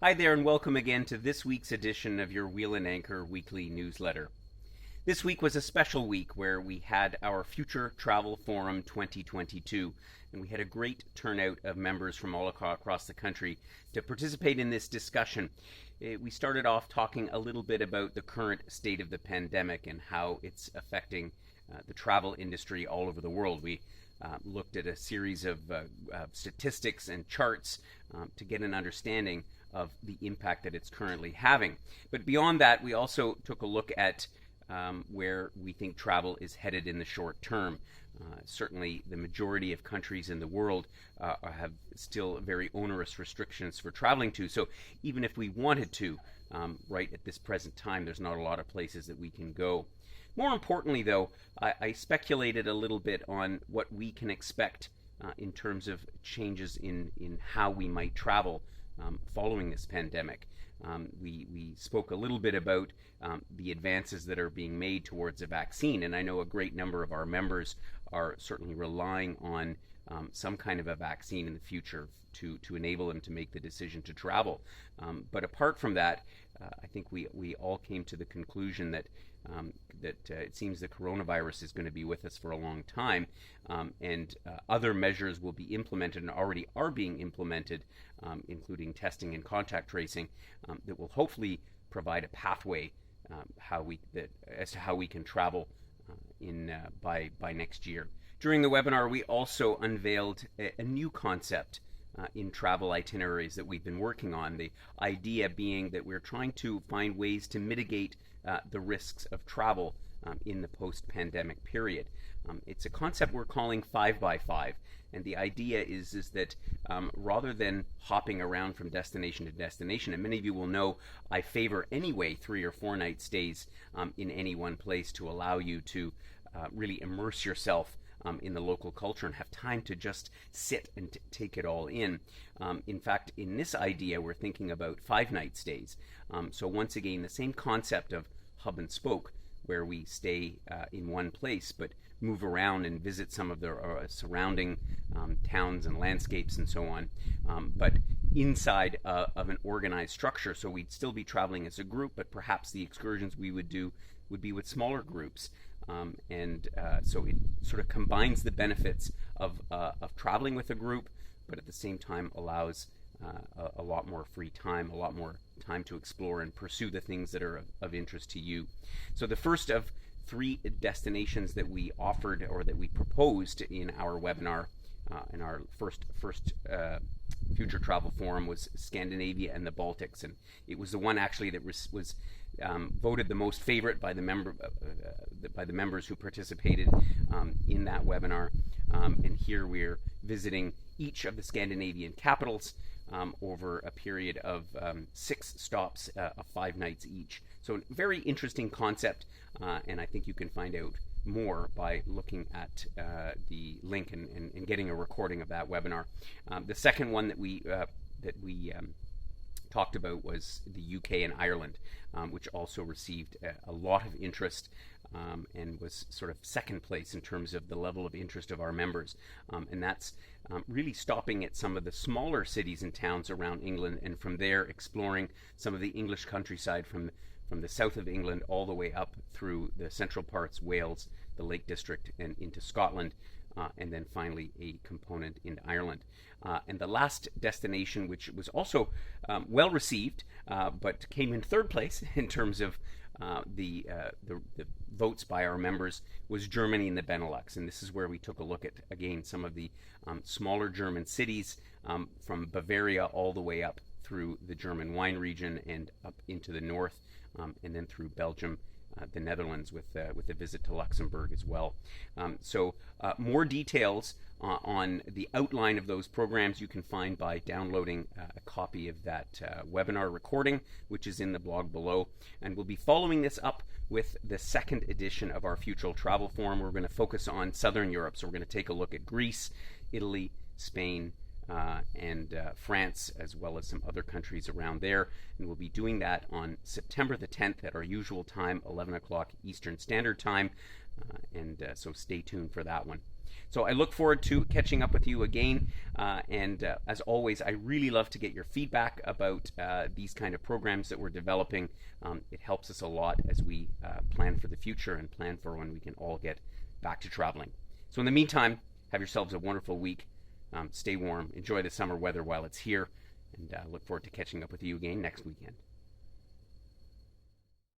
Hi there, and welcome again to this week's edition of your Wheel and Anchor weekly newsletter. This week was a special week where we had our Future Travel Forum 2022, and we had a great turnout of members from all across the country to participate in this discussion. We started off talking a little bit about the current state of the pandemic and how it's affecting the travel industry all over the world. We looked at a series of statistics and charts to get an understanding of the impact that it's currently having. But beyond that, we also took a look at where we think travel is headed in the short term. Certainly, the majority of countries in the world have still very onerous restrictions for traveling to. So even if we wanted to, right at this present time, there's not a lot of places that we can go. More importantly, though, I speculated a little bit on what we can expect in terms of changes in how we might travel following this pandemic. We spoke a little bit about the advances that are being made towards a vaccine, and I know a great number of our members are certainly relying on some kind of a vaccine in the future to enable them to make the decision to travel. But apart from that, I think we all came to the conclusion that it seems the coronavirus is going to be with us for a long time, and other measures will be implemented and already are being implemented, including testing and contact tracing, that will hopefully provide a pathway as to how we can travel by next year. During the webinar, we also unveiled a new concept in travel itineraries that we've been working on. The idea being that we're trying to find ways to mitigate the risks of travel in the post-pandemic period. It's a concept we're calling 5x5, and the idea is that rather than hopping around from destination to destination, and many of you will know I favor anyway 3 or 4 night stays in any one place to allow you to really immerse yourself in the local culture and have time to just sit and take it all in. In fact, in this idea, we're thinking about 5 night stays. So once again, the same concept of hub and spoke, where we stay in one place but move around and visit some of the surrounding towns and landscapes and so on, but inside of an organized structure. So we'd still be traveling as a group, but perhaps the excursions we would do would be with smaller groups. So it sort of combines the benefits of traveling with a group, but at the same time allows a lot more free time, a lot more time to explore and pursue the things that are of interest to you. So the first of 3 destinations that we offered or that we proposed in our webinar, in our first Future Travel Forum, was Scandinavia and the Baltics, and it was the one actually that was voted the most favorite by the members who participated in that webinar. And here we're visiting each of the Scandinavian capitals over a period of 6 stops of 5 nights each. So a very interesting concept, and I think you can find out more by looking at the link and getting a recording of that webinar. The second one that we talked about was the UK and Ireland, which also received a lot of interest and was sort of second place in terms of the level of interest of our members. And that's really stopping at some of the smaller cities and towns around England, and from there exploring some of the English countryside from the south of England all the way up through the central parts, Wales, the Lake District, and into Scotland, and then finally a component in Ireland. And the last destination, which was also well received, but came in third place in terms of the votes by our members, was Germany and the Benelux. And this is where we took a look at, again, some of the smaller German cities, from Bavaria all the way up through the German wine region and up into the north, and then through Belgium, the Netherlands, with a visit to Luxembourg as well. So more details on the outline of those programs you can find by downloading a copy of that webinar recording, which is in the blog below. And we'll be following this up with the second edition of our Future Travel Forum. We're going to focus on Southern Europe. So we're going to take a look at Greece, Italy, Spain, and France, as well as some other countries around there. And we'll be doing that on September the 10th at our usual time, 11 o'clock Eastern Standard Time. So stay tuned for that one. So I look forward to catching up with you again. As always, I really love to get your feedback about these kind of programs that we're developing. It helps us a lot as we plan for the future and plan for when we can all get back to traveling. So in the meantime, have yourselves a wonderful week. Stay warm. Enjoy the summer weather while it's here. And look forward to catching up with you again next weekend.